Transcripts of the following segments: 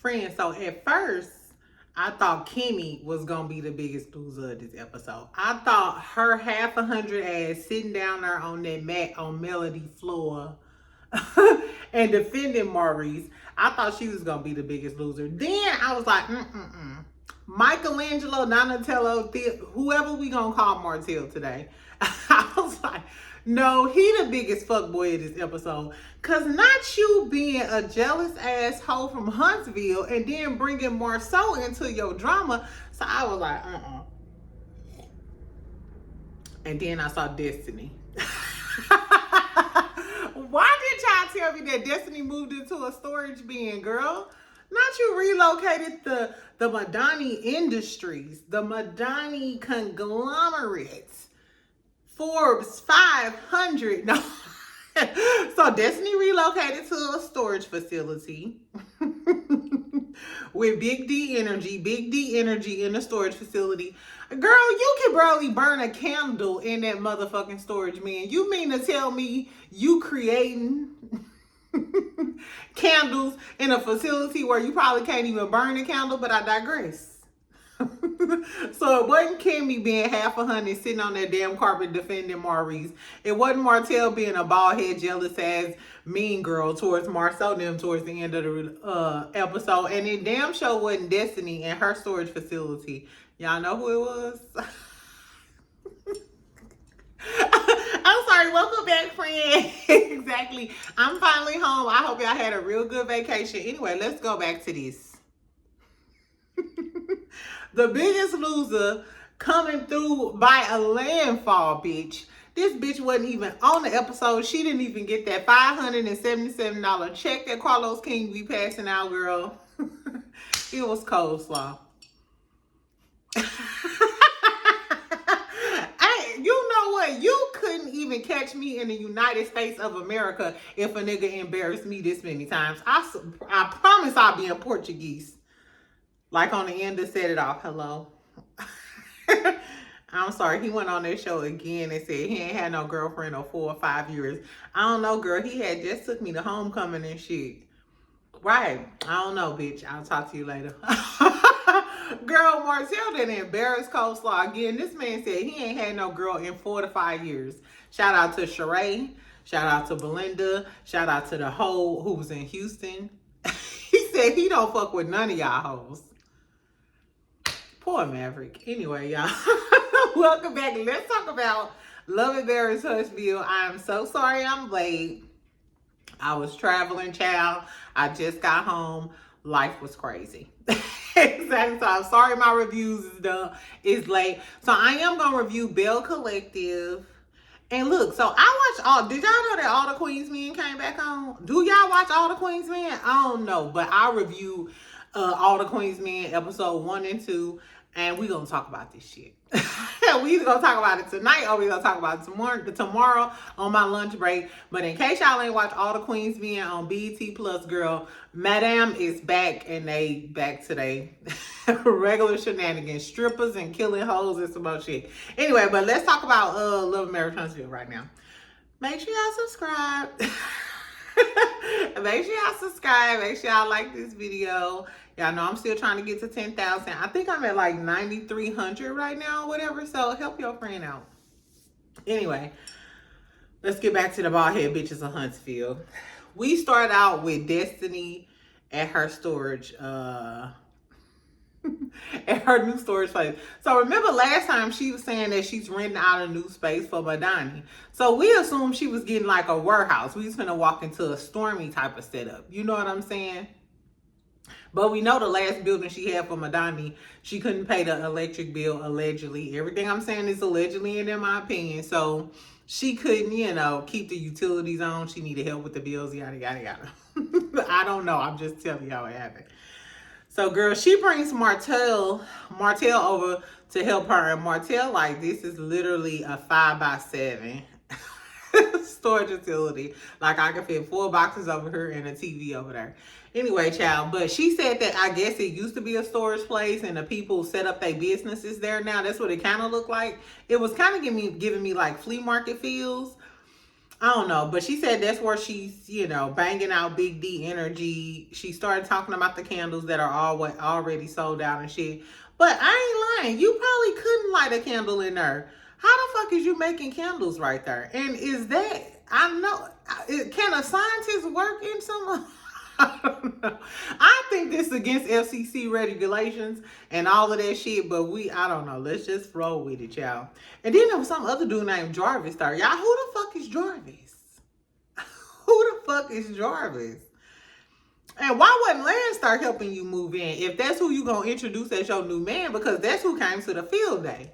Friends, so at first, I thought Kimmy was gonna be the biggest loser of this episode. I thought her half 100 ass sitting down there on that mat on Melody floor and defending Maurice. I thought she was gonna be the biggest loser. Then I was like, Michelangelo, Donatello, whoever we gonna call Martel today. I was like, no, he the biggest fuckboy of this episode. Cause not you being a jealous asshole from Huntsville and then bringing Marceau into your drama. So I was like, And then I saw Destiny. Why did y'all tell me that Destiny moved into a storage bin, girl? Not you relocated the Madani Industries, the Madani conglomerates. Forbes 500. No. So Destiny relocated to a storage facility with Big D Energy in the storage facility. Girl, you can barely burn a candle in that motherfucking storage, man. You mean to tell me you creating candles in a facility where you probably can't even burn a candle? But I digress. So it wasn't Kimmy being half 100 sitting on that damn carpet defending Maurice. It wasn't Martel being a bald head, jealous ass mean girl towards Marceau them towards the end of the episode. And it damn sure wasn't Destiny in her storage facility. Y'all know who it was? I'm sorry, welcome back, friend. Exactly. I'm finally home. I hope y'all had a real good vacation. Anyway, let's go back to this. The biggest loser coming through by a landfall, bitch. This bitch wasn't even on the episode. She didn't even get that $577 check that Carlos King be passing out, girl. It was coleslaw. You know what? You couldn't even catch me in the United States of America if a nigga embarrassed me this many times. I promise I'll be in Portuguese. Like on the end to set it off. Hello. I'm sorry. He went on that show again and said he ain't had no girlfriend in 4 or 5 years. I don't know, girl. He had just took me to homecoming and shit. Right. I don't know, bitch. I'll talk to you later. Girl, Martel didn't embarrass coleslaw again. This man said he ain't had no girl in 4 to 5 years. Shout out to Sheree. Shout out to Belinda. Shout out to the hoe who was in Houston. He said he don't fuck with none of y'all hoes. Poor Maverick. Anyway, y'all. Welcome back. Let's talk about Love and Barris Huntsville. I'm so sorry I'm late. I was traveling, child. I just got home. Life was crazy. Exactly. So I'm sorry my reviews is late. So I am going to review Bell Collective. And look, so I watched all, did y'all know that all the Queens Men came back on? Do y'all watch all the Queens Men? I don't know, but I reviewed all the Queens Men episode 1 and 2, and we gonna talk about this shit. We either gonna talk about it tonight or we gonna talk about it tomorrow on my lunch break. But in case y'all ain't watch all the Queens Men on BET Plus, girl, Madame is back, and they back today. Regular shenanigans, strippers and killing hoes and some more shit. Anyway, but let's talk about Love and Marriage Huntsville right now. Make sure y'all subscribe. Make sure y'all subscribe. Make sure y'all like this video. Y'all know I'm still trying to get to 10,000. I think I'm at like 9,300 right now, whatever. So help your friend out. Anyway, let's get back to the bald head bitches of Huntsville. We start out with Destiny at her storage, at her new storage place. So remember last time she was saying that she's renting out a new space for Madani. So we assumed she was getting like a warehouse. We was gonna walk into a Stormy type of setup. You know what I'm saying? But we know the last building she had for Madani, she couldn't pay the electric bill, allegedly. Everything I'm saying is allegedly and in my opinion. So she couldn't, you know, keep the utilities on. She needed help with the bills, yada, yada, yada. I don't know. I'm just telling y'all what happened. So, girl, she brings Martel over to help her. And Martel, like, this is literally a 5x7 storage utility. Like, I can fit 4 boxes over here and a TV over there. Anyway, child, but she said that I guess it used to be a storage place and the people set up their businesses there now. That's what it kind of looked like. It was kind of giving me like flea market feels. I don't know, but she said that's where she's, banging out Big D energy. She started talking about the candles that are already sold out and shit. But I ain't lying. You probably couldn't light a candle in there. How the fuck is you making candles right there? And is that, I know, can a scientist work in some? I don't know. I think this is against FCC regulations and all of that shit, but I don't know. Let's just flow with it, y'all. And then there was some other dude named Jarvis there. Y'all, who the fuck is Jarvis? Who the fuck is Jarvis? And why wouldn't Lance start helping you move in if that's who you gonna introduce as your new man? Because that's who came to the field day.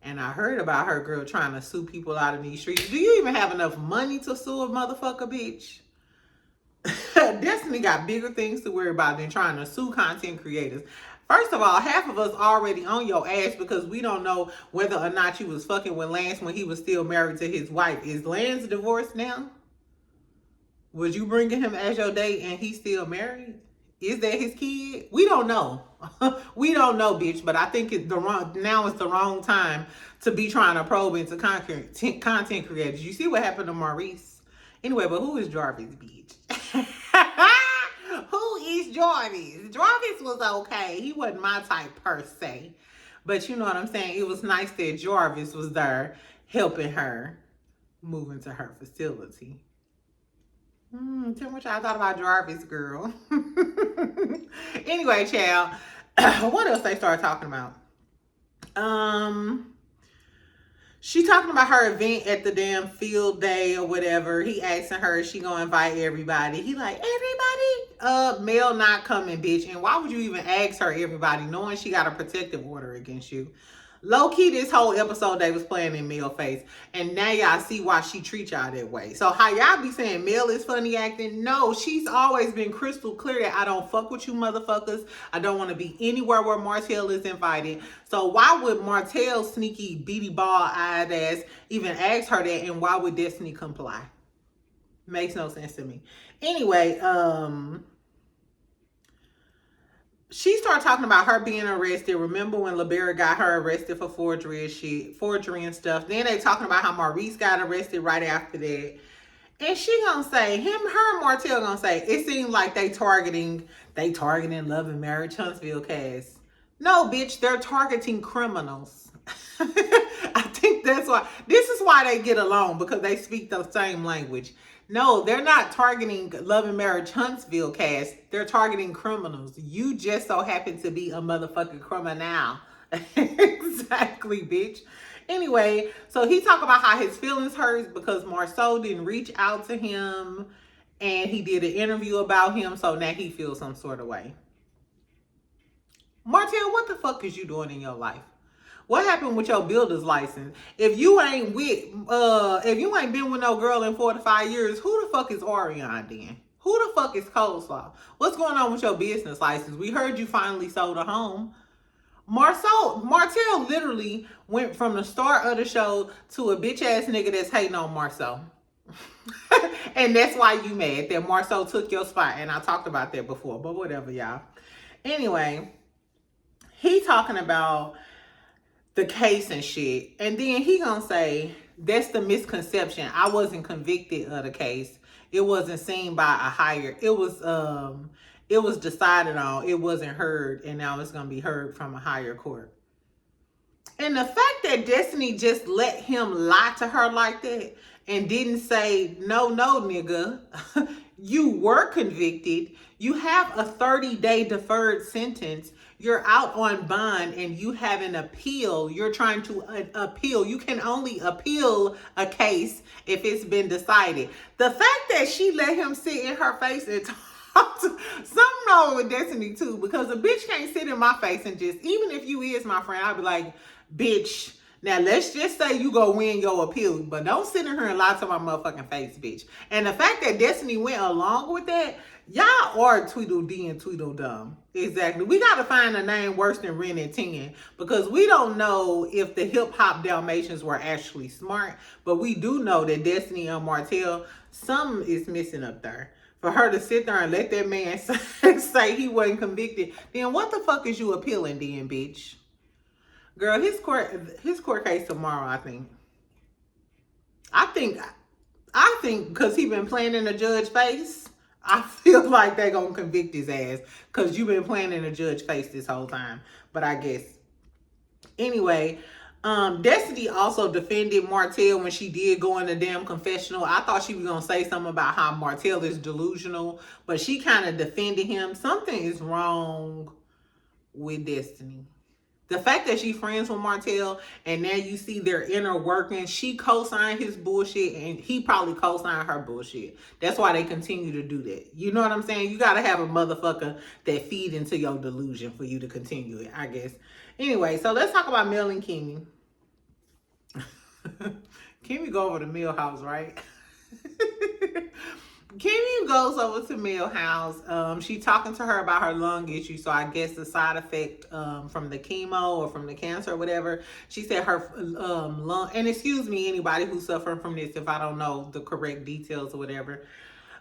And I heard about her girl trying to sue people out in these streets. Do you even have enough money to sue a motherfucker, bitch? Destiny got bigger things to worry about than trying to sue content creators. First of all, half of us already on your ass because we don't know whether or not you was fucking with Lance when he was still married to his wife. Is Lance divorced now? Was you bringing him as your date and he's still married? Is that his kid? We don't know. We don't know, bitch. But I think now it's the wrong time to be trying to probe into content creators. You see what happened to Maurice? Anyway, but who is Jarvis, bitch? Who is Jarvis? Jarvis was okay. He wasn't my type per se. But you know what I'm saying? It was nice that Jarvis was there helping her move into her facility. Tell me what y'all thought about Jarvis, girl. Anyway, child, what else they started talking about? She talking about her event at the damn field day or whatever. He asking her, is she gonna invite everybody? He like, everybody? Mel not coming, bitch. And why would you even ask her everybody, knowing she got a protective order against you? Low key, this whole episode they was playing in Mel face, and now y'all see why she treats y'all that way. So how y'all be saying Mel is funny acting? No, she's always been crystal clear that I don't fuck with you motherfuckers. I don't want to be anywhere where Martel is invited. So why would Martel sneaky beady ball eyed ass even ask her that, and why would Destiny comply? Makes no sense to me. Anyway, she started talking about her being arrested. Remember when LeBera got her arrested for forgery and stuff. Then they talking about how Maurice got arrested right after that. And she gonna say, her and Martel gonna say, it seems like they targeting Love and Marriage Huntsville cast. No, bitch, they're targeting criminals. I think that's why. This is why they get along, because they speak the same language. No, they're not targeting Love and Marriage Huntsville cast. They're targeting criminals. You just so happen to be a motherfucking criminal. Exactly, bitch. Anyway, so he talked about how his feelings hurt because Marceau didn't reach out to him, and he did an interview about him, so now he feels some sort of way. Martel, what the fuck is you doing in your life? What happened with your builder's license? If you ain't been with no girl in 4 to 5 years, who the fuck is Orion then? Who the fuck is Coleslaw? What's going on with your business license? We heard you finally sold a home. Martel literally went from the start of the show to a bitch ass nigga that's hating on Marceau. And that's why you mad that Marceau took your spot. And I talked about that before, but whatever, y'all. Anyway, he talking about the case and shit, and then he gonna say that's the misconception. I wasn't convicted of the case. It wasn't seen by a higher. It was decided on. It wasn't heard, and now it's gonna be heard from a higher court. And the fact that Destiny just let him lie to her like that and didn't say no, nigga, you were convicted. You have a 30-day deferred sentence. You're out on bond and you have an appeal. You're trying to appeal. You can only appeal a case if it's been decided. The fact that she let him sit in her face and talk to, something wrong with Destiny too, because a bitch can't sit in my face and just, even if you is my friend, I'll be like, bitch, now let's just say you go win your appeal, but don't sit in here and lie to my motherfucking face, bitch. And the fact that Destiny went along with that, y'all are Tweedledee and Tweedledum. Exactly. We got to find a name worse than Ren and 10, because we don't know if the hip-hop Dalmatians were actually smart, but we do know that Destiny and Martel, something is missing up there. For her to sit there and let that man say he wasn't convicted, then what the fuck is you appealing then, bitch? Girl, his court case tomorrow, I think I think because he been playing in the judge face, I feel like they gonna convict his ass because you been playing in the judge face this whole time. But I guess anyway, Destiny also defended Martel when she did go in the damn confessional. I thought she was gonna say something about how Martel is delusional, but she kind of defended him. Something is wrong with Destiny. The fact that she's friends with Martel and now you see their inner workings, she co-signed his bullshit and he probably co-signed her bullshit. That's why they continue to do that. You know what I'm saying? You gotta have a motherfucker that feed into your delusion for you to continue it, I guess. Anyway, so let's talk about Mel and Kimmy. Kimmy go over to Mel house, right? Kimmy goes over to Mel house. She talking to her about her lung issue. So I guess the side effect from the chemo or from the cancer or whatever. She said her lung, and excuse me, anybody who's suffering from this, if I don't know the correct details or whatever.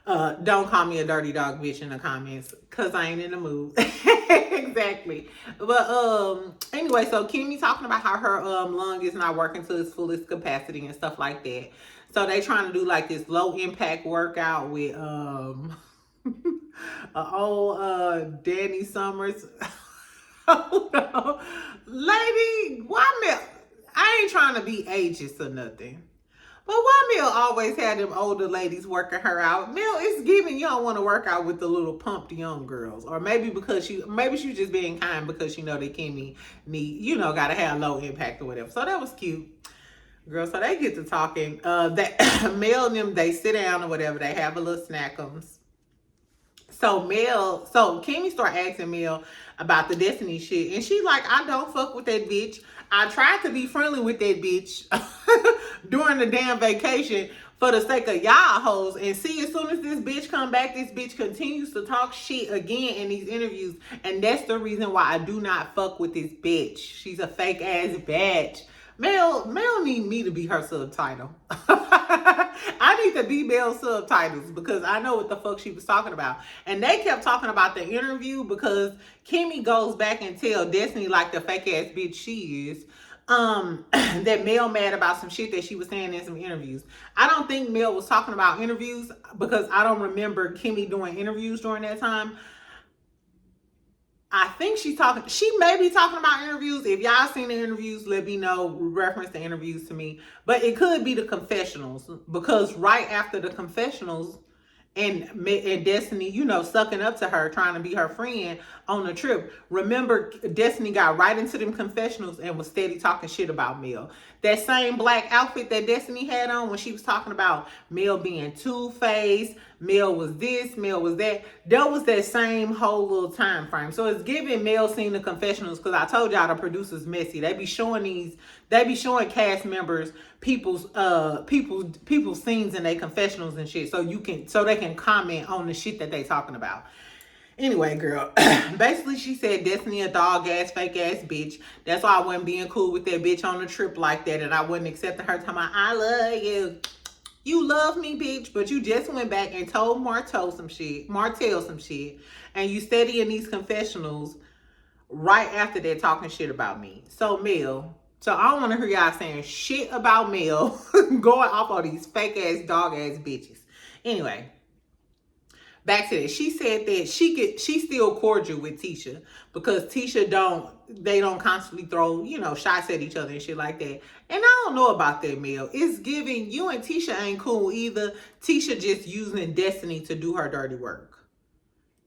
Don't call me a dirty dog bitch in the comments because I ain't in the mood. Exactly. But anyway, so Kimmy talking about how her lung is not working to its fullest capacity and stuff like that. So they trying to do like this low impact workout with old Danny Summers. Oh no. Lady, why Mel? I ain't trying to be ageist or nothing. But why Mel always had them older ladies working her out? Mel, it's giving you don't want to work out with the little pumped young girls. Or maybe because she's just being kind because she know that Kimmy need, gotta have low impact or whatever. So that was cute. Girl, so they get to talking. That Mel and them, they sit down or whatever, they have a little snackums. So Kimmy start asking Mel about the Destiny shit. And she like, I don't fuck with that bitch. I tried to be friendly with that bitch during the damn vacation for the sake of y'all hoes. And see, as soon as this bitch come back, this bitch continues to talk shit again in these interviews. And that's the reason why I do not fuck with this bitch. She's a fake ass bitch. Mel need me to be her subtitle. I need to be Mel's subtitles because I know what the fuck she was talking about. And they kept talking about the interview because Kimmy goes back and tell Destiny like the fake ass bitch she is. That Mel mad about some shit that she was saying in some interviews. I don't think Mel was talking about interviews because I don't remember Kimmy doing interviews during that time. I think she may be talking about interviews. If y'all seen the interviews, let me know, reference the interviews to me. But it could be the confessionals because right after the confessionals and Destiny, sucking up to her, trying to be her friend on the trip. Remember, Destiny got right into them confessionals and was steady talking shit about Mel. That same black outfit that Destiny had on when she was talking about Mel being two-faced, Mel was this, Mel was that. That was that same whole little time frame. So it's giving Mel seen the confessionals because I told y'all the producers messy. They be showing cast members people's scenes in their confessionals and shit so they can comment on the shit that they talking about. Anyway, girl, basically she said Destiny a dog ass, fake ass bitch. That's why I wasn't being cool with that bitch on the trip like that, and I wasn't accepting her talking about I love you. You love me, bitch, but you just went back and told Martel some shit, and you steady in these confessionals right after that talking shit about me. So Mel, I don't want to hear y'all saying shit about Mel going off on these fake ass dog ass bitches. Anyway, back to that. She said that she's still cordial with Tisha because Tisha they don't constantly throw, shots at each other and shit like that. And I don't know about that, Mel. It's giving you and Tisha ain't cool either. Tisha just using Destiny to do her dirty work.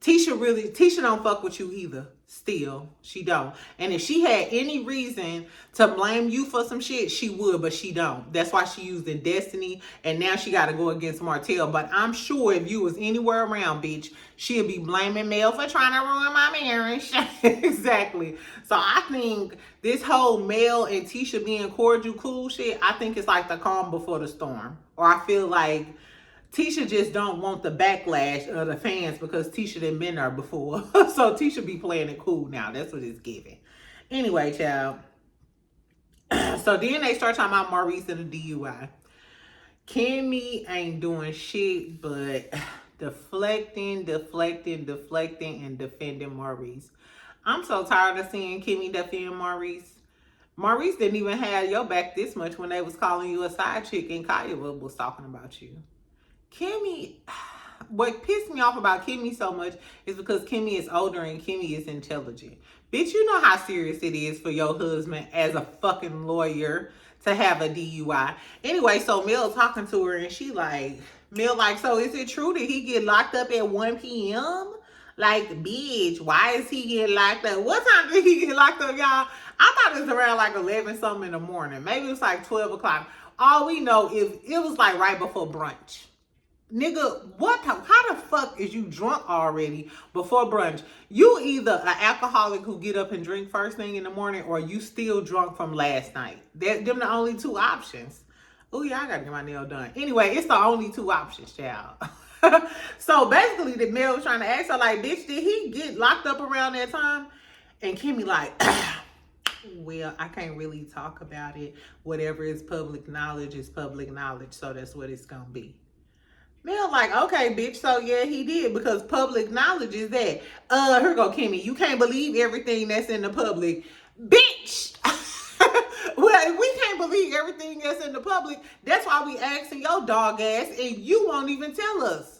Tisha don't fuck with you either. Still, she don't. And if she had any reason to blame you for some shit, she would, but she don't. That's why she used the Destiny, and now she got to go against Martel. But I'm sure if you was anywhere around, bitch, she'll be blaming Mel for trying to ruin my marriage. Exactly. So I think this whole Mel and Tisha being cordial, cool shit, I think it's like the calm before the storm. Or I feel like Tisha just don't want the backlash of the fans because Tisha done been there before. So Tisha be playing it cool now. That's what it's giving. Anyway, child. So then they start talking about Maurice and the DUI. Kimmy ain't doing shit but deflecting, and defending Maurice. I'm so tired of seeing Kimmy defend Maurice. Maurice didn't even have your back this much when they was calling you a side chick and Kaya was talking about you. Kimmy, what pissed me off about Kimmy so much is because Kimmy is older and Kimmy is intelligent. Bitch, you know how serious it is for your husband as a fucking lawyer to have a DUI. Anyway, so Mel talking to her and she like, Mel like, so is it true that he get locked up at 1 p.m.? Like, bitch, why is he getting locked up? What time did he get locked up, y'all? I thought it was around like 11 something in the morning. Maybe it was like 12 o'clock. All we know is it was like right before brunch. Nigga, how the fuck is you drunk already before brunch? You either an alcoholic who get up and drink first thing in the morning, or you still drunk from last night. Them the only two options. Oh yeah, I gotta get my nail done. Anyway, it's the only two options, child. So basically, the Mel was trying to ask her, like, bitch, did he get locked up around that time? And Kimmy like, well, I can't really talk about it. Whatever is public knowledge is public knowledge, so that's what it's gonna be. Mel like, okay, bitch, so yeah, he did, because public knowledge is that. Here go Kimmy. You can't believe everything that's in the public. Bitch! Well, if we can't believe everything that's in the public, that's why we asking your dog ass, and you won't even tell us.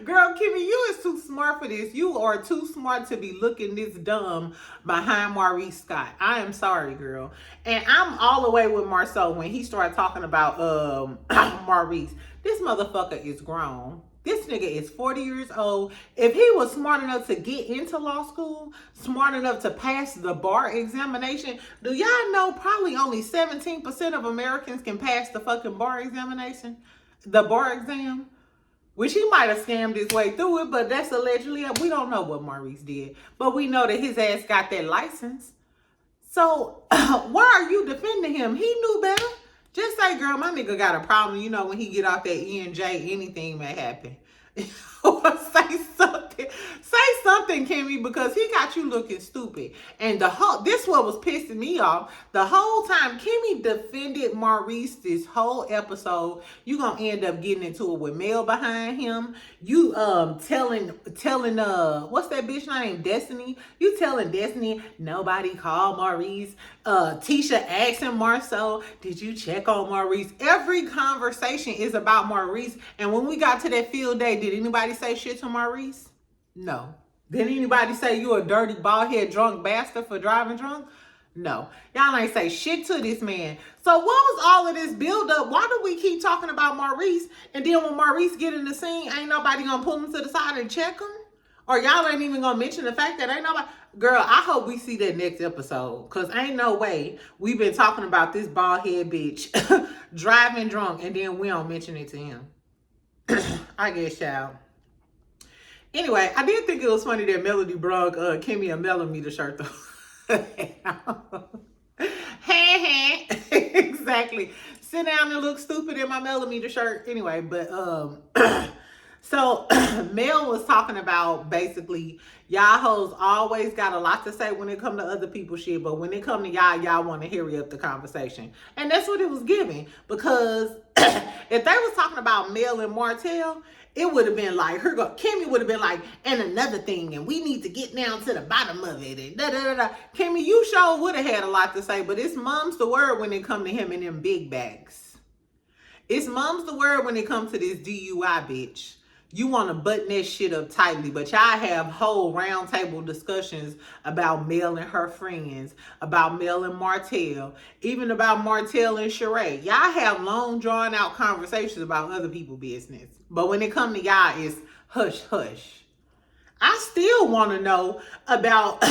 Girl, Kimmy, you is too smart for this. You are too smart to be looking this dumb behind Maurice Scott. I am sorry, girl. And I'm all the way with Marcel when he started talking about Maurice. This motherfucker is grown. This nigga is 40 years old. If he was smart enough to get into law school, smart enough to pass the bar examination, do y'all know probably only 17% of Americans can pass the fucking bar examination? The bar exam? Which he might have scammed his way through it, but that's allegedly, we don't know what Maurice did. But we know that his ass got that license. So why are you defending him? He knew better. Just say, girl, my nigga got a problem. You know, when he get off that ENJ, anything may happen. Say something. Say something, Kimmy, because he got you looking stupid. And this what was pissing me off. The whole time Kimmy defended Maurice this whole episode, you gonna end up getting into it with Mel behind him. You telling what's that bitch name? Destiny. You telling Destiny nobody called Maurice. Tisha asking Marcel, did you check on Maurice? Every conversation is about Maurice. And when we got to that field day, did anybody say shit to Maurice? No. Did anybody say you a dirty, bald-head, drunk bastard for driving drunk? No. Y'all ain't say shit to this man. So what was all of this build-up? Why do we keep talking about Maurice? And then when Maurice get in the scene, ain't nobody gonna pull him to the side and check him? Or y'all ain't even gonna mention the fact that ain't nobody... Girl, I hope we see that next episode. Because ain't no way we've been talking about this bald-head bitch driving drunk and then we don't mention it to him. I guess, y'all. Anyway, I did think it was funny that Melody brung Kimmy a millimeter shirt though. Exactly. Sit down and look stupid in my millimeter shirt. Anyway, but so Mel was talking about basically y'all hoes always got a lot to say when it come to other people's shit, but when it come to y'all want to hurry up the conversation. And that's what it was giving, because if they was talking about Mel and Martel, it would have been like, Kimmy would have been like, and another thing, and we need to get down to the bottom of it, and da-da-da-da. Kimmy, you sure would have had a lot to say, but it's mom's the word when it come to him and them big bags. It's mom's the word when it comes to this DUI, bitch. You want to button that shit up tightly, but y'all have whole round table discussions about Mel and her friends, about Mel and Martel, even about Martel and Sheree. Y'all have long drawn out conversations about other people's business. But when it comes to y'all, it's hush, hush. I still want to know about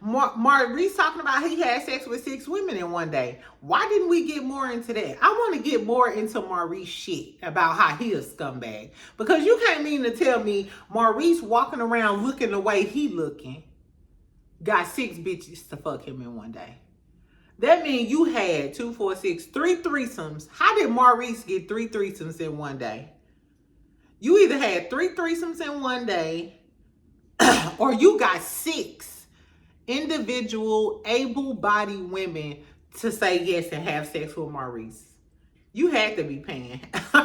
Maurice talking about he had sex with 6 women in one day. Why didn't we get more into that? I want to get more into Maurice shit about how he a scumbag. Because you can't mean to tell me Maurice walking around looking the way he looking got 6 bitches to fuck him in one day. That means you had 2, 4, 6, 3 threesomes. How did Maurice get 3 threesomes in one day? You either had 3 threesomes in one day, or you got 6 individual able-bodied women to say yes and have sex with Maurice. You had to be paying. You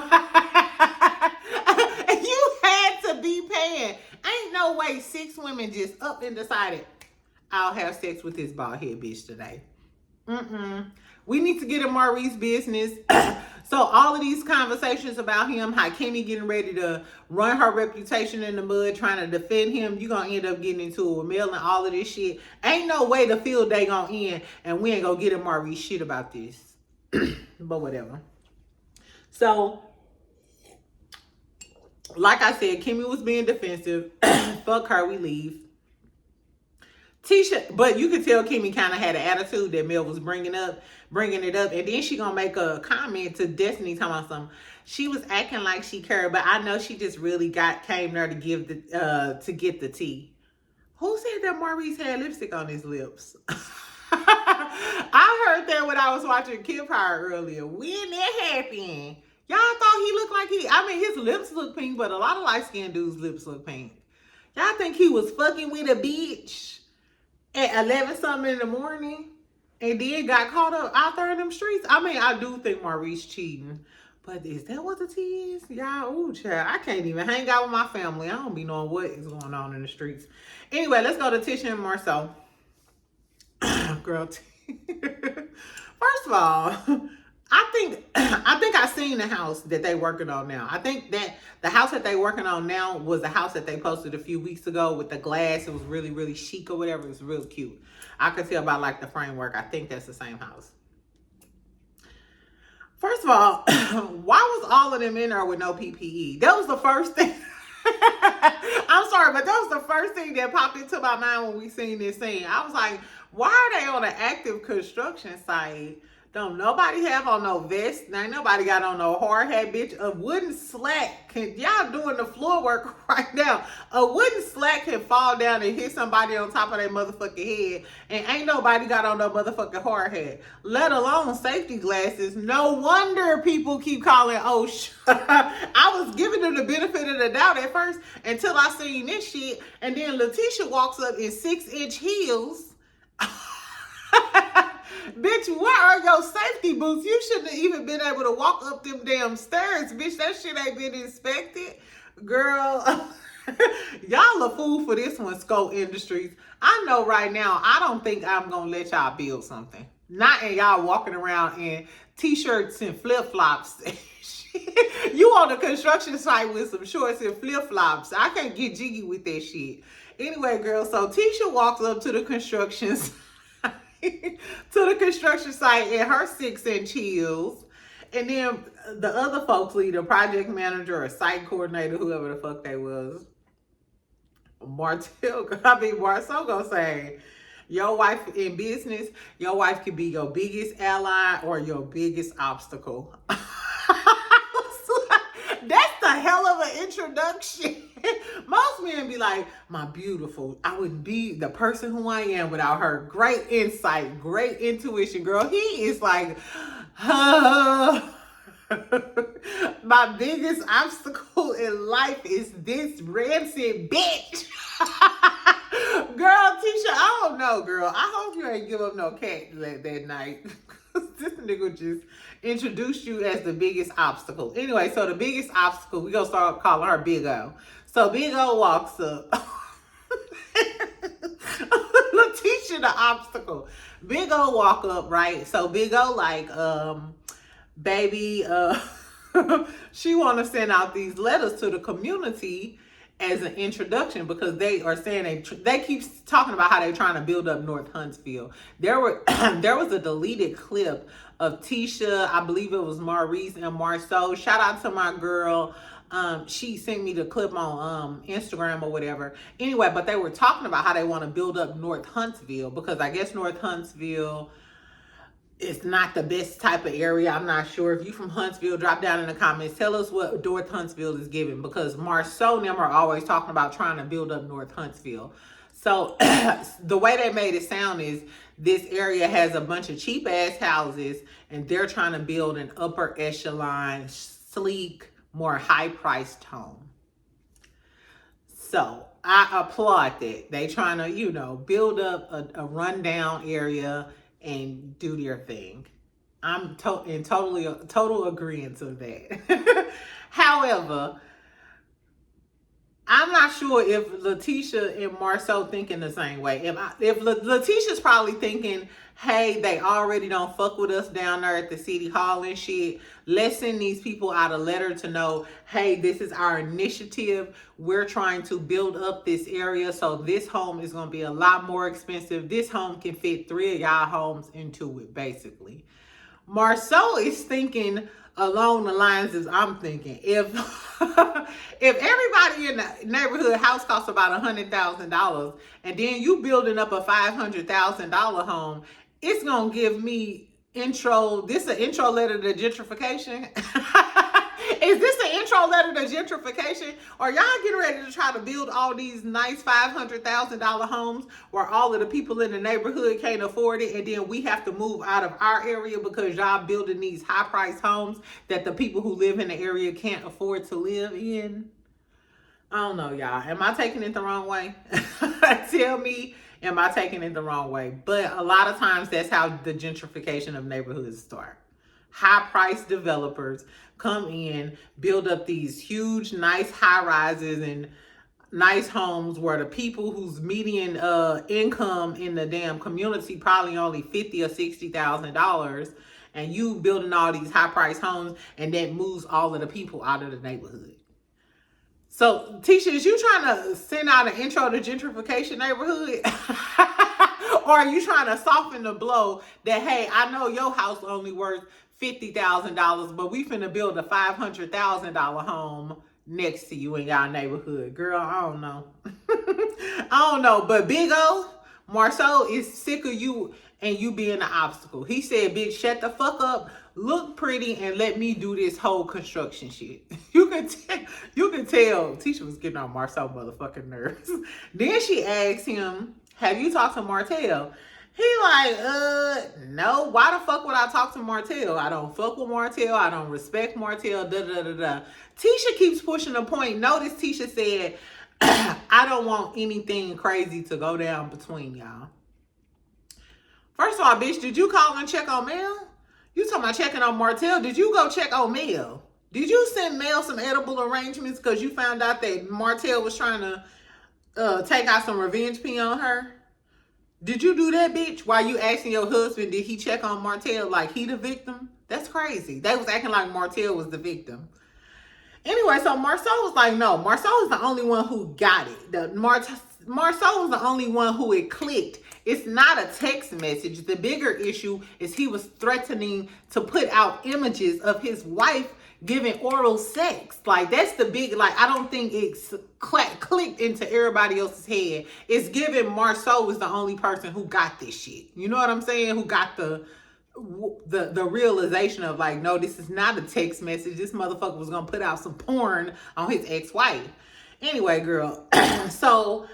had to be paying. Ain't no way 6 women just up and decided, I'll have sex with this bald head bitch today. We need to get in Maurice business So all of these conversations about him, how Kimmy getting ready to run her reputation in the mud, trying to defend him, you gonna end up getting into it with Mel and all of this shit. Ain't no way the field day gonna end and we ain't gonna get in Maurice shit about this. But whatever. So, like I said, Kimmy was being defensive. Fuck her, we leave. Tisha, but you could tell Kimmy kind of had an attitude that Mel was bringing it up, and then she gonna make a comment to Destiny talking about something. She was acting like she cared, but I know she just really came there to give the to get the tea. Who said that Maurice had lipstick on his lips? I heard that when I was watching Kim Power earlier. When that happened, y'all thought he looked like his lips look pink, but a lot of light-skinned dudes' lips look pink. Y'all think he was fucking with a bitch at 11 something in the morning and then got caught up out there in them streets? I mean, I do think Maurice cheating, but is that what the tea is? Y'all, ooh, child, I can't even hang out with my family. I don't be knowing what is going on in the streets. Anyway, let's go to Tisha and Marcel. Girl, first of all, I think I seen the house that they working on now. I think that the house that they working on now was the house that they posted a few weeks ago with the glass. It was really, really chic or whatever. It was real cute. I could tell by like the framework. I think that's the same house. First of all, why was all of them in there with no PPE? That was the first thing. I'm sorry, but that was the first thing that popped into my mind when we seen this scene. I was like, why are they on an active construction site? Don't nobody have on no vest. Ain't nobody got on no hard hat, bitch. A wooden slack y'all doing the floor work right now. A wooden slack can fall down and hit somebody on top of their motherfucking head. And ain't nobody got on no motherfucking hard hat. Let alone safety glasses. No wonder people keep calling, I was giving them the benefit of the doubt at first until I seen this shit. And then Letitia walks up in 6-inch heels. Bitch, where are your safety boots? You shouldn't have even been able to walk up them damn stairs, bitch. That shit ain't been inspected. Girl, y'all a fool for this one, Scope Industries. I know right now, I don't think I'm going to let y'all build something. Not in y'all walking around in t-shirts and flip-flops. You on the construction site with some shorts and flip-flops. I can't get jiggy with that shit. Anyway, girl, so Tisha walks up to the construction site. To the construction site in her 6-inch heels. And then the other folks, either project manager or site coordinator, whoever the fuck they was, Martel gonna say, your wife in business, your wife could be your biggest ally or your biggest obstacle. That's the hell of an introduction. Most men be like, my beautiful, I wouldn't be the person who I am without her. Great insight, great intuition, girl. He is like, my biggest obstacle in life is this rancid bitch. Girl, Tisha, I don't know, girl. I hope you ain't give up no cat that night. This nigga just introduced you as the biggest obstacle. Anyway, so the biggest obstacle, we gonna start calling her Big O. So Big O walks up. Letitia the obstacle. Big O walk up, right? So Big O like, baby, she want to send out these letters to the community as an introduction because they are saying they keep talking about how they're trying to build up North Huntsville. There was a deleted clip of Tisha, I believe it was Maurice and Marceau. Shout out to my girl. She sent me the clip on Instagram or whatever. Anyway, but they were talking about how they want to build up North Huntsville because I guess North Huntsville is not the best type of area. I'm not sure. If you from Huntsville, drop down in the comments. Tell us what North Huntsville is giving because Marceau and them are always talking about trying to build up North Huntsville. So the way they made it sound is this area has a bunch of cheap ass houses and they're trying to build an upper echelon, sleek, more high priced home. So I applaud that. They trying to, build up a rundown area and do their thing. I'm in total agreement of that. However, I'm not sure if Letitia and Marcel thinking the same way. If Letitia's probably thinking, hey, they already don't fuck with us down there at the city hall and shit. Let's send these people out a letter to know, hey, this is our initiative. We're trying to build up this area, so this home is going to be a lot more expensive. This home can fit 3 of y'all homes into it, basically. Marceau is thinking along the lines as I'm thinking. If if everybody in the neighborhood house costs about $100,000, and then you building up a $500,000 home, it's gonna give me intro. This an intro letter to gentrification. Is this an intro letter to gentrification? Or y'all getting ready to try to build all these nice $500,000 homes where all of the people in the neighborhood can't afford it, and then we have to move out of our area because y'all building these high-priced homes that the people who live in the area can't afford to live in? I don't know, y'all. Am I taking it the wrong way? Tell me, am I taking it the wrong way? But a lot of times that's how the gentrification of neighborhoods start. High-priced developers come in, build up these huge, nice high-rises and nice homes where the people whose median income in the damn community probably only $50,000 or $60,000, and you building all these high-priced homes, and that moves all of the people out of the neighborhood. So, Tisha, is you trying to send out an intro to gentrification neighborhood? Or are you trying to soften the blow that, hey, I know your house only worth $50,000, but we finna build a $500,000 home next to you in y'all neighborhood? Girl, I don't know. I don't know. But Big O, Marceau is sick of you and you being an obstacle. He said, bitch, shut the fuck up, look pretty, and let me do this whole construction shit. You can tell Tisha was getting on Marceau motherfucking nerves. Then she asked him, have you talked to Martel? He like, no. Why the fuck would I talk to Martel? I don't fuck with Martel. I don't respect Martel. Da da da da. Tisha keeps pushing the point. Notice Tisha said, I don't want anything crazy to go down between y'all. First of all, bitch, did you call and check on Mel? You talking about checking on Martel? Did you go check on Mel? Did you send Mel some edible arrangements because you found out that Martel was trying to take out some revenge pee on her? Did you do that, bitch? While you asking your husband, did he check on Martel like he the victim? That's crazy. They was acting like Martel was the victim. Anyway, so Marceau was like, no, Marceau is the only one who got it. Marceau was the only one who it clicked. It's not a text message. The bigger issue is he was threatening to put out images of his wife giving oral sex. Like, that's the big, like, I don't think it's clicked into everybody else's head. It's given Marceau was the only person who got this shit. You know what I'm saying? Who got the realization of, like, no, this is not a text message. This motherfucker was gonna put out some porn on his ex-wife. Anyway, girl, so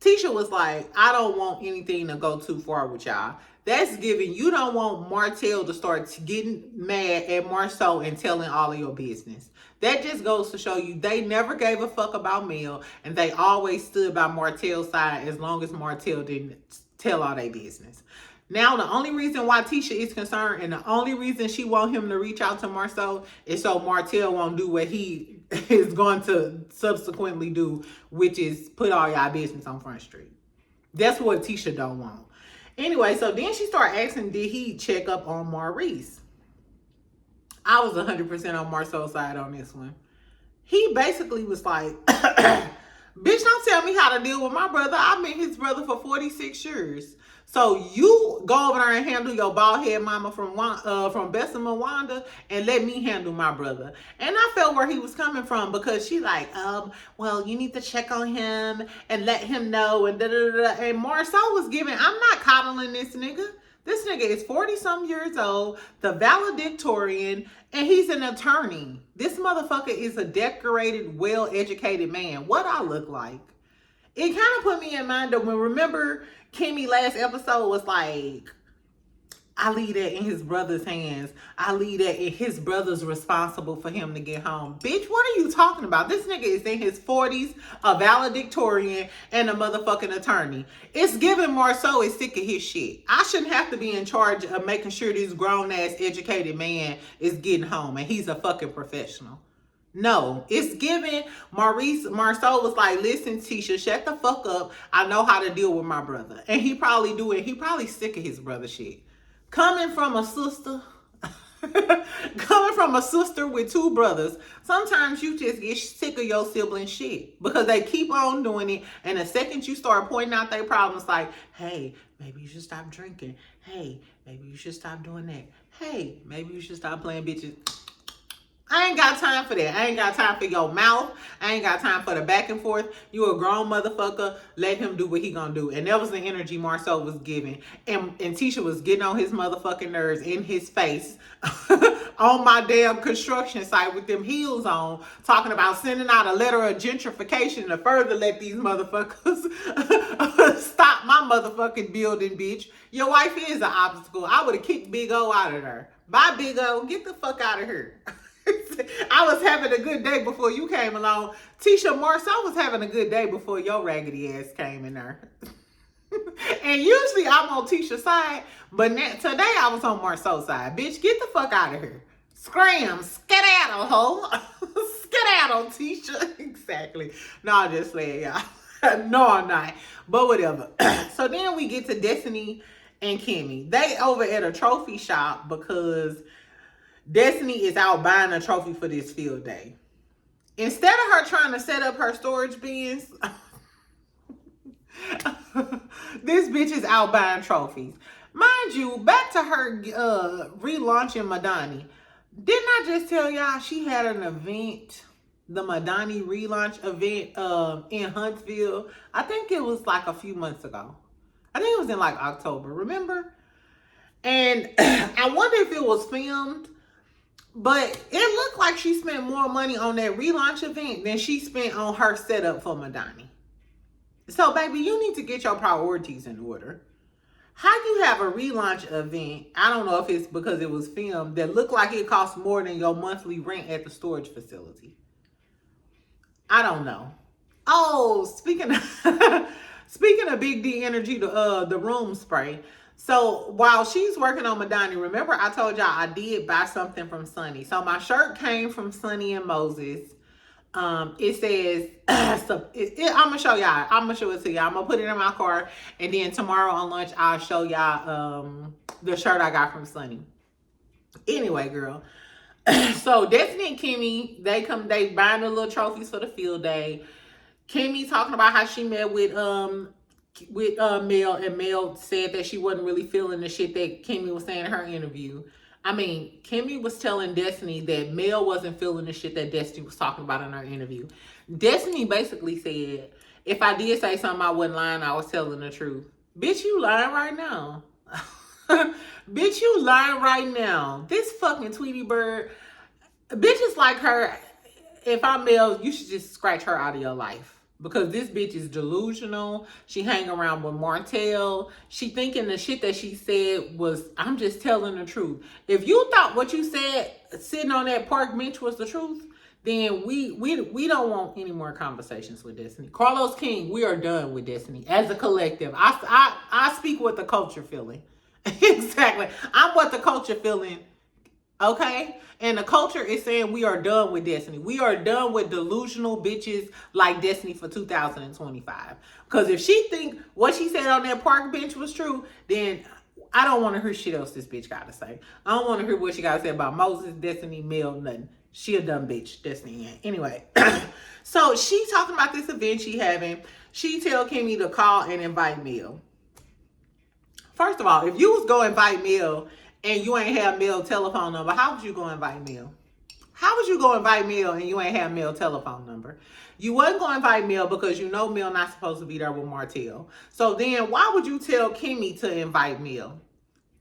Tisha was like, I don't want anything to go too far with y'all. That's giving, you don't want Martel to start getting mad at Marceau and telling all of your business. That just goes to show you they never gave a fuck about Mel, and they always stood by Martel's side as long as Martel didn't tell all their business. Now, the only reason why Tisha is concerned and the only reason she want him to reach out to Marceau is so Martel won't do what he is going to subsequently do, which is put all y'all business on Front Street. That's what Tisha don't want. Anyway, so then she started asking, did he check up on Maurice? I was 100% on Marceau's side on this one. He basically was like, bitch, don't tell me how to deal with my brother. I've been his brother for 46 years. So you go over there and handle your bald head mama from Bessemer Wanda and let me handle my brother. And I felt where he was coming from, because she like, well, you need to check on him and let him know and da da da. And Marceau was giving, I'm not coddling this nigga. This nigga is 40-some years old, the valedictorian, and he's an attorney. This motherfucker is a decorated, well-educated man. What I look like. It kind of put me in mind of when, remember, Kimmy last episode was like, I leave that in his brother's hands. I leave that in his brother's responsible for him to get home. Bitch, what are you talking about? This nigga is in his 40s, a valedictorian, and a motherfucking attorney. It's giving Marceau is sick of his shit. I shouldn't have to be in charge of making sure this grown-ass educated man is getting home, and he's a fucking professional. No, it's giving. Marceau was like, listen, Tisha, shut the fuck up. I know how to deal with my brother. And he probably do it. He probably sick of his brother shit. Coming from a sister, coming from a sister with two brothers, sometimes you just get sick of your sibling shit because they keep on doing it. And the second you start pointing out their problems, like, hey, maybe you should stop drinking. Hey, maybe you should stop doing that. Hey, maybe you should stop playing bitches. I ain't got time for that. I ain't got time for your mouth. I ain't got time for the back and forth. You a grown motherfucker. Let him do what he gonna do. And that was the energy Marceau was giving. And Tisha was getting on his motherfucking nerves in his face on my damn construction site with them heels on, talking about sending out a letter of gentrification to further let these motherfuckers stop my motherfucking building, bitch. Your wife is an obstacle. I would have kicked Big O out of there. Bye, Big O. Get the fuck out of here. I was having a good day before you came along. Tisha Marceau was having a good day before your raggedy ass came in there. And usually I'm on Tisha's side, but today I was on Marceau's side. Bitch, get the fuck out of here. Scram, skedaddle, ho. Skedaddle, Tisha. Exactly. No, I'm just saying, y'all. No, I'm not. But whatever. So then we get to Destiny and Kimmy. They over at a trophy shop because Destiny is out buying a trophy for this field day. Instead of her trying to set up her storage bins, this bitch is out buying trophies. Mind you, back to her relaunching Madani. Didn't I just tell y'all she had an event, the Madani relaunch event in Huntsville? I think it was like a few months ago. I think it was in like October, remember? And I wonder if it was filmed. But it looked like she spent more money on that relaunch event than she spent on her setup for Madani. So, baby, you need to get your priorities in order. How you have a relaunch event, I don't know if it's because it was filmed, that looked like it cost more than your monthly rent at the storage facility. I don't know. Oh, speaking of Big D Energy, the room spray. So while she's working on Madani, remember I told y'all I did buy something from Sunny. So my shirt came from Sunny and Moses. It says, I'm going to show y'all. I'm going to show it to y'all. I'm going to put it in my car. And then tomorrow on lunch, I'll show y'all the shirt I got from Sunny. Anyway, girl. So Destiny and Kimmy, they buying the little trophies for the field day. Kimmy talking about how she met with Mel, and Mel said that she wasn't really feeling the shit that Kimmy was saying in her interview. I mean, Kimmy was telling Destiny that Mel wasn't feeling the shit that Destiny was talking about in her interview. Destiny basically said, if I did say something I wasn't lying, I was telling the truth. Bitch, you lying right now. Bitch, you lying right now. This fucking Tweety Bird, bitches like her, if I'm Mel, you should just scratch her out of your life. Because this bitch is delusional. She hang around with Martel. She thinking the shit that she said was, I'm just telling the truth. If you thought what you said sitting on that park bench was the truth, then we don't want any more conversations with Destiny. Carlos King, we are done with Destiny as a collective. I speak what the culture feeling. Exactly. I'm what the culture feeling. Okay? And the culture is saying we are done with Destiny. We are done with delusional bitches like Destiny for 2025. Because if she think what she said on that park bench was true, then I don't want to hear shit else this bitch got to say. I don't want to hear what she got to say about Moses, Destiny, Mel, nothing. She a dumb bitch, Destiny. Anyway, so she talking about this event she having. She tell Kimmy to call and invite Mel. First of all, if you was going to invite Mel and you ain't have Mel telephone number, how would you go invite Mel? How would you go invite Mel and you ain't have Mel telephone number? You wasn't going to invite Mel because you know Mel not supposed to be there with Martel. So then why would you tell Kimmy to invite Mel?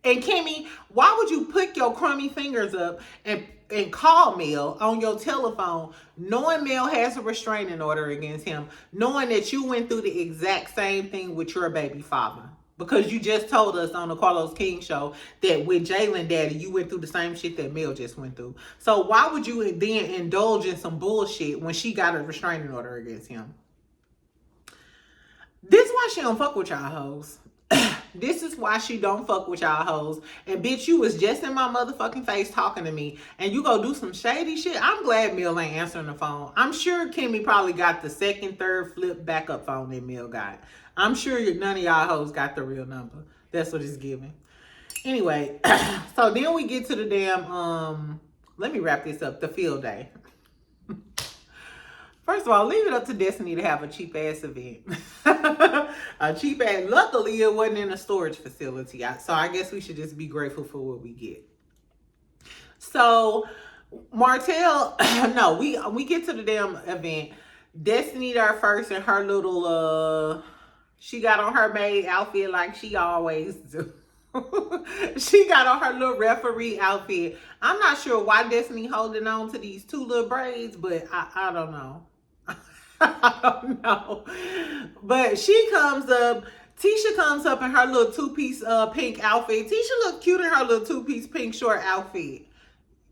And Kimmy, why would you put your crummy fingers up and call Mel on your telephone, knowing Mel has a restraining order against him, knowing that you went through the exact same thing with your baby father? Because you just told us on the Carlos King show that with Jalen Daddy, you went through the same shit that Mel just went through. So why would you then indulge in some bullshit when she got a restraining order against him? This is why she don't fuck with y'all hoes. This is why she don't fuck with y'all hoes. And bitch, you was just in my motherfucking face talking to me, and you go do some shady shit. I'm glad Mill ain't answering the phone. I'm sure Kimmy probably got the second, third flip backup phone that Mill got. I'm sure none of y'all hoes got the real number. That's what it's giving. Anyway, so then we get to the damn, let me wrap this up, the field day. First of all, leave it up to Destiny to have a cheap ass event. A cheap ass, luckily it wasn't in a storage facility. So I guess we should just be grateful for what we get. So Martel, no, we get to the damn event. Destiny there first in her little, she got on her maid outfit like she always do. She got on her little referee outfit. I'm not sure why Destiny holding on to these two little braids, but I don't know. I don't know. But she comes up, Tisha comes up in her little two-piece pink outfit. Tisha look cute in her little two-piece pink short outfit.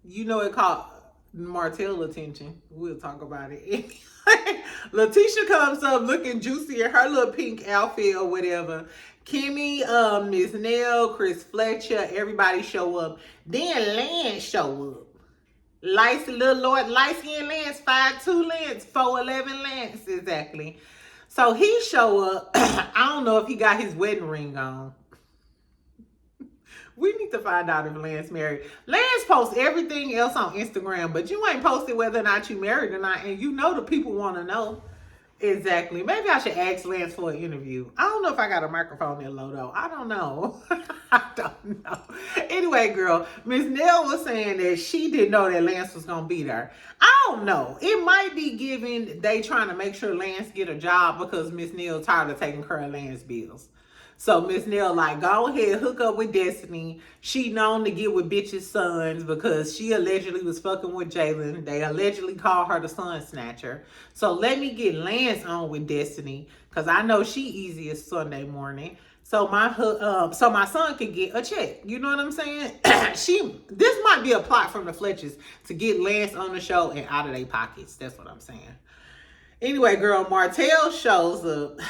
You know it caught Martel attention. We'll talk about it. Letitia comes up looking juicy in her little pink outfit or whatever. Kimmy, Miss Nell, Chris Fletcher, everybody show up. Then Lance show up. Little Lord, light-skinned Lance, 5'2" Lance, 4'11" Lance, exactly. So he show up. I don't know if he got his wedding ring on. We need to find out if Lance married. Lance posts everything else on Instagram, but you ain't posted whether or not you married or not, and you know the people want to know. Exactly. Maybe I should ask Lance for an interview. I don't know if I got a microphone that low though. I don't know. I don't know. Anyway, girl, Miss Nell was saying that she didn't know that Lance was going to be there. I don't know. It might be given they trying to make sure Lance get a job because Miss Nell tired of taking care of Lance bills. So Miss Nell like, go ahead, hook up with Destiny. She known to get with bitches' sons because she allegedly was fucking with Jalen. They allegedly call her the son snatcher. So let me get Lance on with Destiny because I know she easiest Sunday morning. So my son could get a check. You know what I'm saying? This might be a plot from the Fletchers to get Lance on the show and out of their pockets. That's what I'm saying. Anyway, girl, Martel shows up.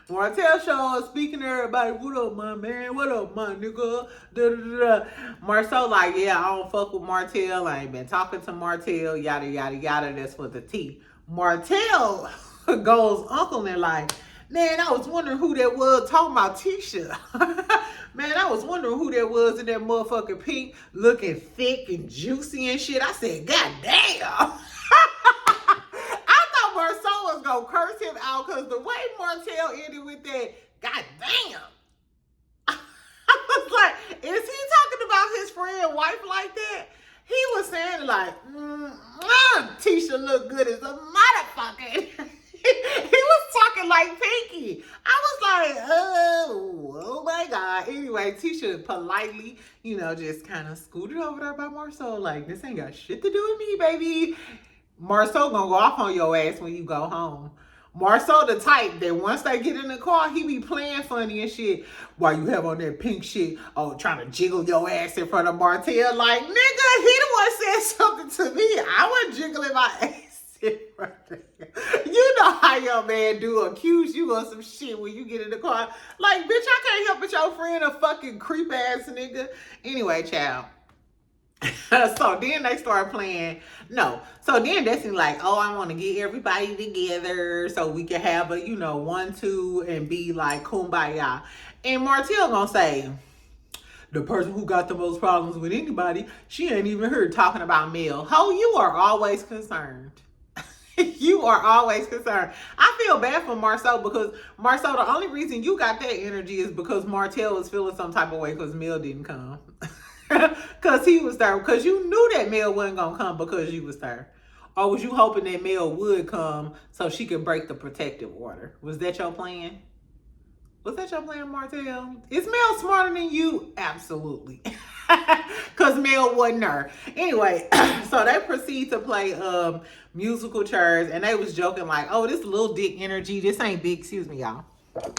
Martel show speaking to everybody. What up, my man? What up, my nigga? Da, da, da, da. Marcel like, yeah, I don't fuck with Martel. I ain't been talking to Martel. Yada, yada, yada. That's for the tea. Martel goes uncle and like, man, I was wondering who that was talking about Tisha. Man, I was wondering who that was in that motherfucking pink looking thick and juicy and shit. I said, God damn. Marcel was gonna curse him out because the way Martel ended with that, God damn. I was like, is he talking about his friend wife like that? He was saying like, Tisha look good as a motherfucker. He was talking like Pinky. I was like, oh my God. Anyway, Tisha politely, just kind of scooted over there by Marcel like, this ain't got shit to do with me, baby. Marcel gonna go off on your ass when you go home. Marcel the type that once they get in the car, he be playing funny and shit. While you have on that pink shit, trying to jiggle your ass in front of Martel. Like, nigga, he the one said something to me. I wasn't jiggling my ass in front of him. You know how your man do accuse you of some shit when you get in the car. Like, bitch, I can't help but your friend a fucking creep ass nigga. Anyway, child. So then they start playing. So then Destiny like, I want to get everybody together so we can have a 1-2 and be like kumbaya. And Martel gonna say, the person who got the most problems with anybody, she ain't even heard talking about Mel. Ho, you are always concerned. You are always concerned. I feel bad for Marcel because Marcel, the only reason you got that energy is because Martel was feeling some type of way because Mel didn't come. Because he was there. Because you knew that Mel wasn't going to come because you was there. Or was you hoping that Mel would come so she could break the protective order? Was that your plan? Was that your plan, Martel? Is Mel smarter than you? Absolutely. Because Mel wasn't there. Anyway, so they proceed to play musical chairs. And they was joking like, this little dick energy. This ain't big, excuse me, y'all.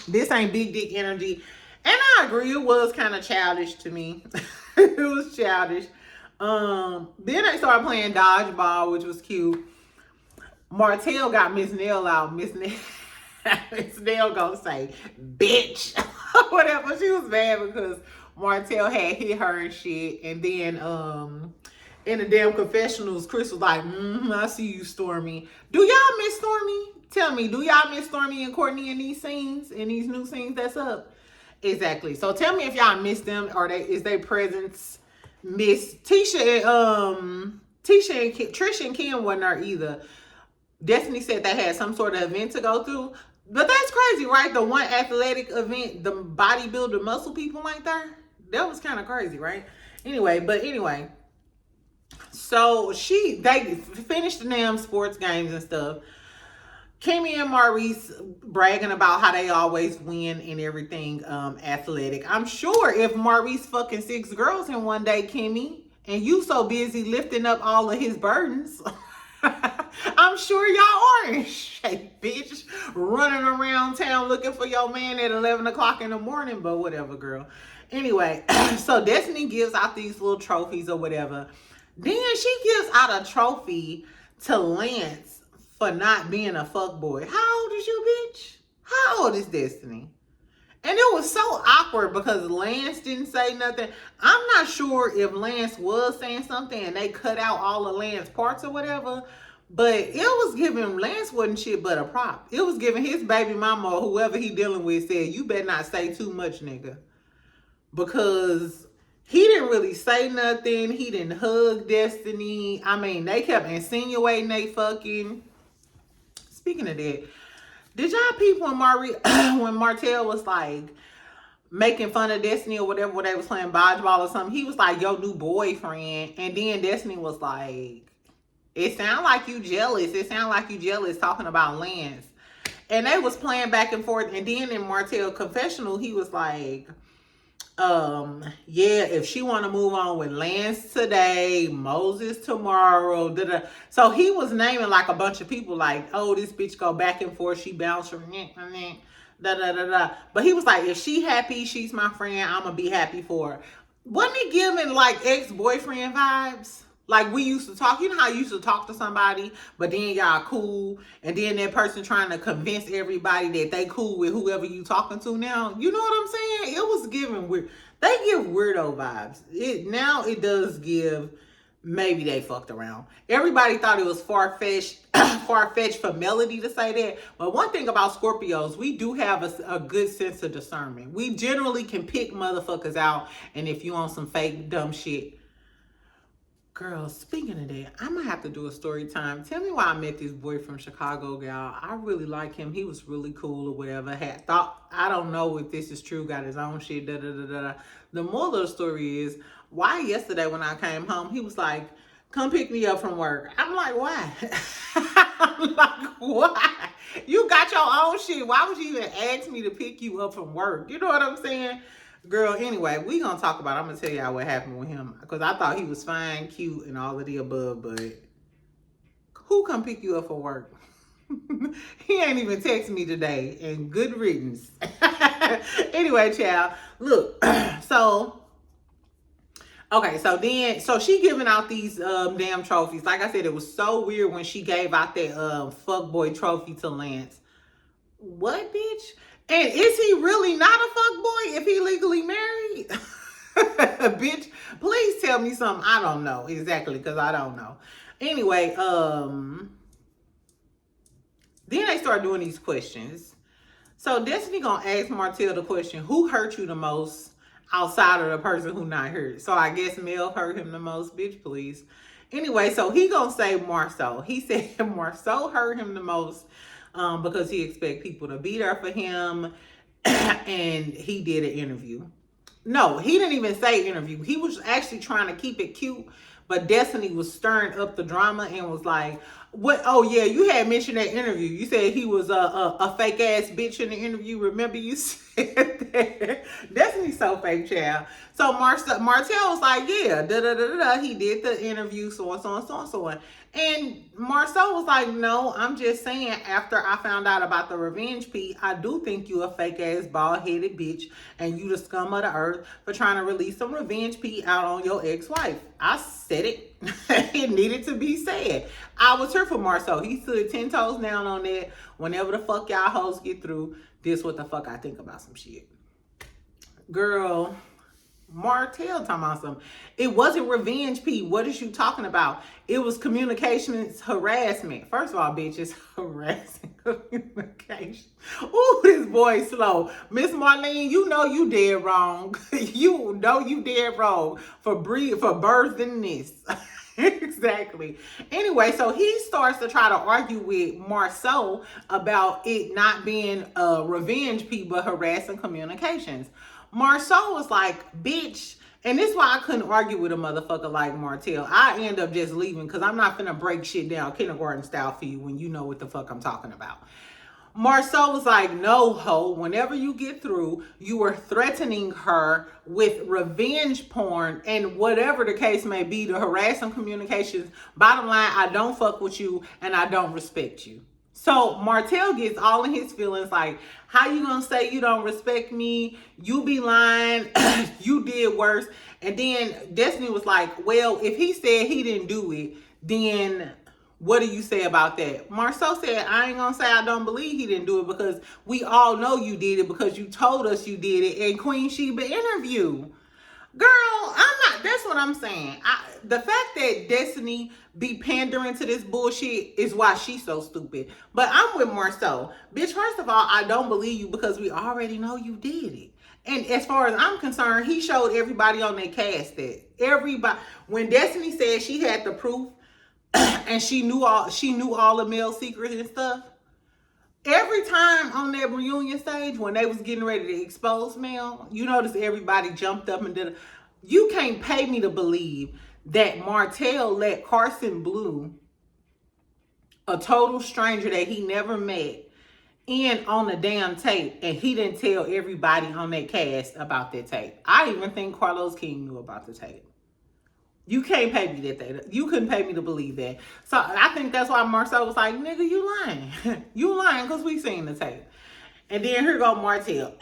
This ain't big dick energy. And I agree, it was kind of childish to me. It was childish. Then they started playing dodgeball, which was cute. Martel got Miss Nell out. Miss Nell Snell gonna say, bitch. Whatever. She was mad because Martel had hit her and shit. And then in the damn confessionals, Chris was like, I see you, Stormy. Do y'all miss Stormy? Tell me, do y'all miss Stormy and Courtney in these scenes, in these new scenes that's up? Exactly. So tell me if y'all miss them, or is their presence miss Tisha and Trisha and Kim wasn't there either. Destiny said they had some sort of event to go through. But that's crazy, right? The one athletic event, the bodybuilder muscle people like there. That was kind of crazy, right? Anyway. So they finished the damn sports games and stuff. Kimmy and Maurice bragging about how they always win and everything athletic. I'm sure if Maurice fucking 6 girls in one day, Kimmy, and you so busy lifting up all of his burdens, I'm sure y'all are in shape, bitch. Running around town looking for your man at 11 o'clock in the morning, but whatever, girl. Anyway, so Destiny gives out these little trophies or whatever. Then she gives out a trophy to Lance for not being a fuckboy. How old is you, bitch? How old is Destiny? And it was so awkward because Lance didn't say nothing. I'm not sure if Lance was saying something and they cut out all of Lance's parts or whatever. But it was giving, Lance wasn't shit but a prop. It was giving his baby mama or whoever he dealing with said, you better not say too much, nigga. Because he didn't really say nothing. He didn't hug Destiny. I mean, they kept insinuating they fucking. Speaking of that, did y'all peep when when Martel was like making fun of Destiny or whatever when they was playing dodgeball or something? He was like, your new boyfriend. And then Destiny was like, it sound like you jealous. It sound like you jealous talking about Lance. And they was playing back and forth. And then in Martel confessional, he was like, yeah, if she want to move on with Lance today, Moses tomorrow, so he was naming like a bunch of people like, oh, this bitch go back and forth, she bounce from but he was like, if she happy, she's my friend, I'm gonna be happy for her. Wasn't he giving like ex-boyfriend vibes? Like we used to talk, you know how you used to talk to somebody, but then y'all cool, and then that person trying to convince everybody that they cool with whoever you talking to now. You know what I'm saying? It was giving weird. They give weirdo vibes. It does give maybe they fucked around. Everybody thought it was far-fetched for Melody to say that. But one thing about Scorpios, we do have a good sense of discernment. We generally can pick motherfuckers out, and if you on some fake dumb shit. Girl, speaking of that, I'm going to have to do a story time. Tell me why I met this boy from Chicago, y'all. I really like him. He was really cool or whatever. I don't know if this is true, got his own shit, The moral of the story is, why yesterday when I came home, he was like, come pick me up from work. I'm like, why? I'm like, why? You got your own shit. Why would you even ask me to pick you up from work? You know what I'm saying? Girl, anyway, we gonna talk about it. I'm gonna tell y'all what happened with him. Because I thought he was fine, cute, and all of the above, but who come pick you up for work? He ain't even text me today, and good riddance. Anyway, child, look, so she giving out these damn trophies. Like I said, it was so weird when she gave out that fuckboy trophy to Lance. What, bitch? And is he really not a fuckboy if he legally married? Bitch, please tell me something. I don't know exactly because I don't know. Anyway, then they start doing these questions. So Destiny gonna ask Martel the question, who hurt you the most outside of the person who not hurt? So I guess Mel hurt him the most. Bitch, please. Anyway, so he gonna say Marceau. He said Marceau hurt him the most. Because he expect people to be there for him, and he did an interview. No, he didn't even say interview. He was actually trying to keep it cute, but Destiny was stirring up the drama and was like, "What? Oh yeah, you had mentioned that interview. You said he was a fake ass bitch in the interview. Remember you said that? Destiny's so fake, child." So Martel was like, "Yeah, he did the interview, so on. And Marceau was like, no, I'm just saying, after I found out about the revenge piece, I do think you a fake ass bald-headed bitch and you the scum of the earth for trying to release some revenge piece out on your ex-wife. I said it. It needed to be said. I was here for Marcel. He stood 10 toes down on that. Whenever the fuck y'all hoes get through, this what the fuck I think about some shit. Girl, Martel talking about something. It wasn't revenge, P. What is you talking about? It was communications harassment. First of all, bitch, it's harassing communication. Ooh, this boy slow. Miss Marlene, you know you dead wrong. You know you dead wrong for birthing this. Exactly. Anyway, so he starts to try to argue with Marceau about it not being revenge, P, but harassing communications. Marceau was like, bitch, and this is why I couldn't argue with a motherfucker like Martel. I end up just leaving because I'm not finna break shit down kindergarten style for you when you know what the fuck I'm talking about. Marceau was like, no, ho, whenever you get through, you are threatening her with revenge porn and whatever the case may be, to harassing communications. Bottom line, I don't fuck with you and I don't respect you. So Martel gets all in his feelings like, how you gonna say you don't respect me? You be lying. You did worse. And then Destiny was like, well, if he said he didn't do it, then what do you say about that? Marceau said, I ain't gonna say I don't believe he didn't do it because we all know you did it because you told us you did it in Queen Sheba interview. Girl, I'm not, that's what I'm saying. The fact that Destiny be pandering to this bullshit is why she's so stupid. But I'm with Marceau. Bitch, first of all, I don't believe you because we already know you did it. And as far as I'm concerned, he showed everybody on their cast that. Everybody, when Destiny said she had the proof and she knew all the male secrets and stuff, every time on that reunion stage when they was getting ready to expose Mel, you notice everybody jumped up and did it. You can't pay me to believe that Martel let Carson Blue, a total stranger that he never met, in on the damn tape, and he didn't tell everybody on that cast about that tape. I even think Carlos King knew about the tape. You can't pay me that. You couldn't pay me to believe that. So I think that's why Marcel was like, nigga, you lying. You lying because we seen the tape. And then here go Martel.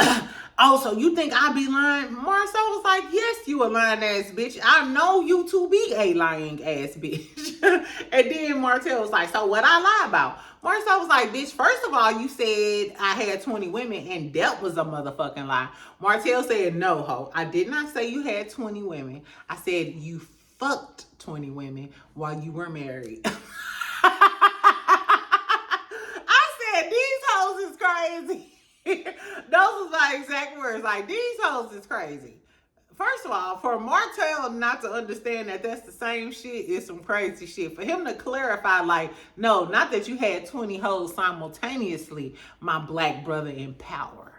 Oh, so you think I be lying? Marcel was like, yes, you a lying ass bitch. I know you to be a lying ass bitch. And then Martel was like, so what I lie about? Marcel was like, bitch, first of all, you said I had 20 women and that was a motherfucking lie. Martel said, no, ho. I did not say you had 20 women. I said you fucked 20 women while you were married. I said, these hoes is crazy. Those was my exact words. Like, these hoes is crazy. First of all, for Martel not to understand that that's the same shit is some crazy shit. For him to clarify, like, no, not that you had 20 hoes simultaneously, my black brother in power.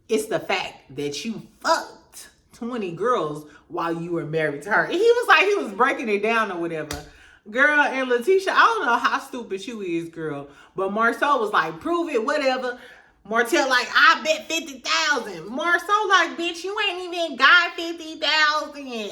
It's the fact that you fucked 20 girls while you were married to her. And he was like, he was breaking it down or whatever. Girl, and Letitia, I don't know how stupid you is, girl. But Marceau was like, prove it, whatever. Martel like, I bet 50,000. Marceau like, bitch, you ain't even got 50,000.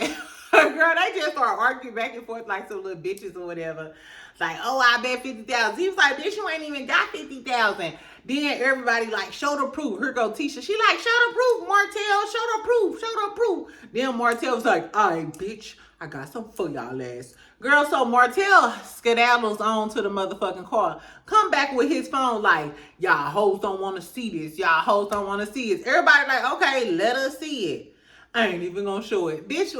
Girl, they just start arguing back and forth like some little bitches or whatever. Like, oh, I bet 50,000. He was like, bitch, you ain't even got 50,000. Then everybody like, show the proof. Here go Tisha. She like, show the proof, Martel. Show the proof. Show the proof. Then Martel was like, all right, bitch, I got something for y'all ass. Girl, so Martel skedaddles on to the motherfucking car. Come back with his phone like, y'all hoes don't want to see this. Y'all hoes don't want to see it. Everybody like, okay, let us see it. I ain't even gonna show it. Bitch,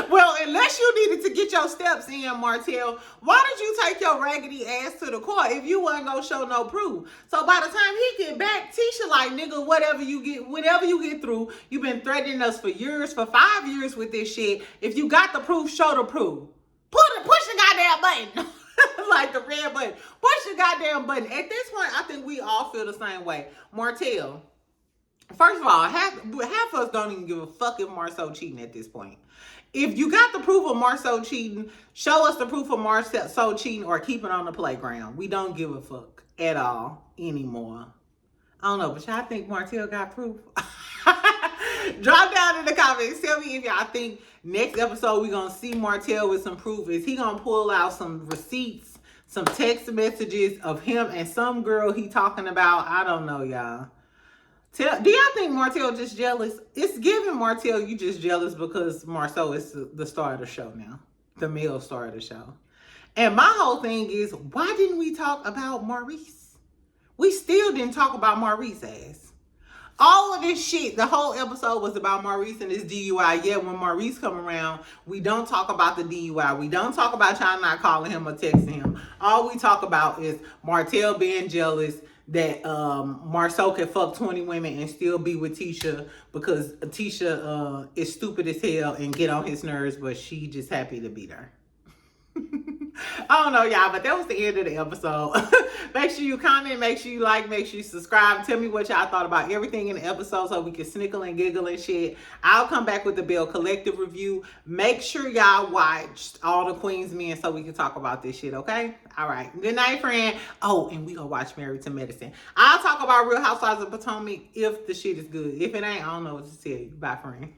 well, unless you needed to get your steps in, Martel, why did you take your raggedy ass to the court if you wasn't gonna show no proof? So by the time he get back, Tisha like, nigga, whatever you get through, you've been threatening us for years, for 5 years with this shit. If you got the proof, show the proof. Push the goddamn button. Like the red button. Push the goddamn button. At this point, I think we all feel the same way. Martel, first of all, half of us don't even give a fuck if Marceau cheating at this point. If you got the proof of Marceau cheating, show us the proof of Marceau cheating or keep it on the playground. We don't give a fuck at all anymore. I don't know, but y'all think Martel got proof? Drop down in the comments. Tell me if y'all think next episode we're going to see Martel with some proof. Is he going to pull out some receipts, some text messages of him and some girl he talking about? I don't know, y'all. Do y'all think Martel just jealous? It's giving Martel you just jealous because Marceau is the star of the show now. The male star of the show. And my whole thing is, why didn't we talk about Maurice? We still didn't talk about Maurice ass. All of this shit, the whole episode was about Maurice and his DUI. Yeah, when Maurice come around, we don't talk about the DUI. We don't talk about y'all not calling him or texting him. All we talk about is Martel being jealous that Marceau can fuck 20 women and still be with Tisha because Tisha is stupid as hell and get on his nerves, but she just happy to be there. I don't know, y'all, but that was the end of the episode. Make sure you comment, make sure you like, make sure you subscribe. Tell me what y'all thought about everything in the episode so we can snickle and giggle and shit. I'll come back with the Bell Collective review. Make sure y'all watched all the Queen's Men so we can talk about this shit, okay? All right. Good night, friend. Oh, and we gonna watch Married to Medicine. I'll talk about Real Housewives of Potomac if the shit is good. If it ain't, I don't know what to tell you. Bye, friend.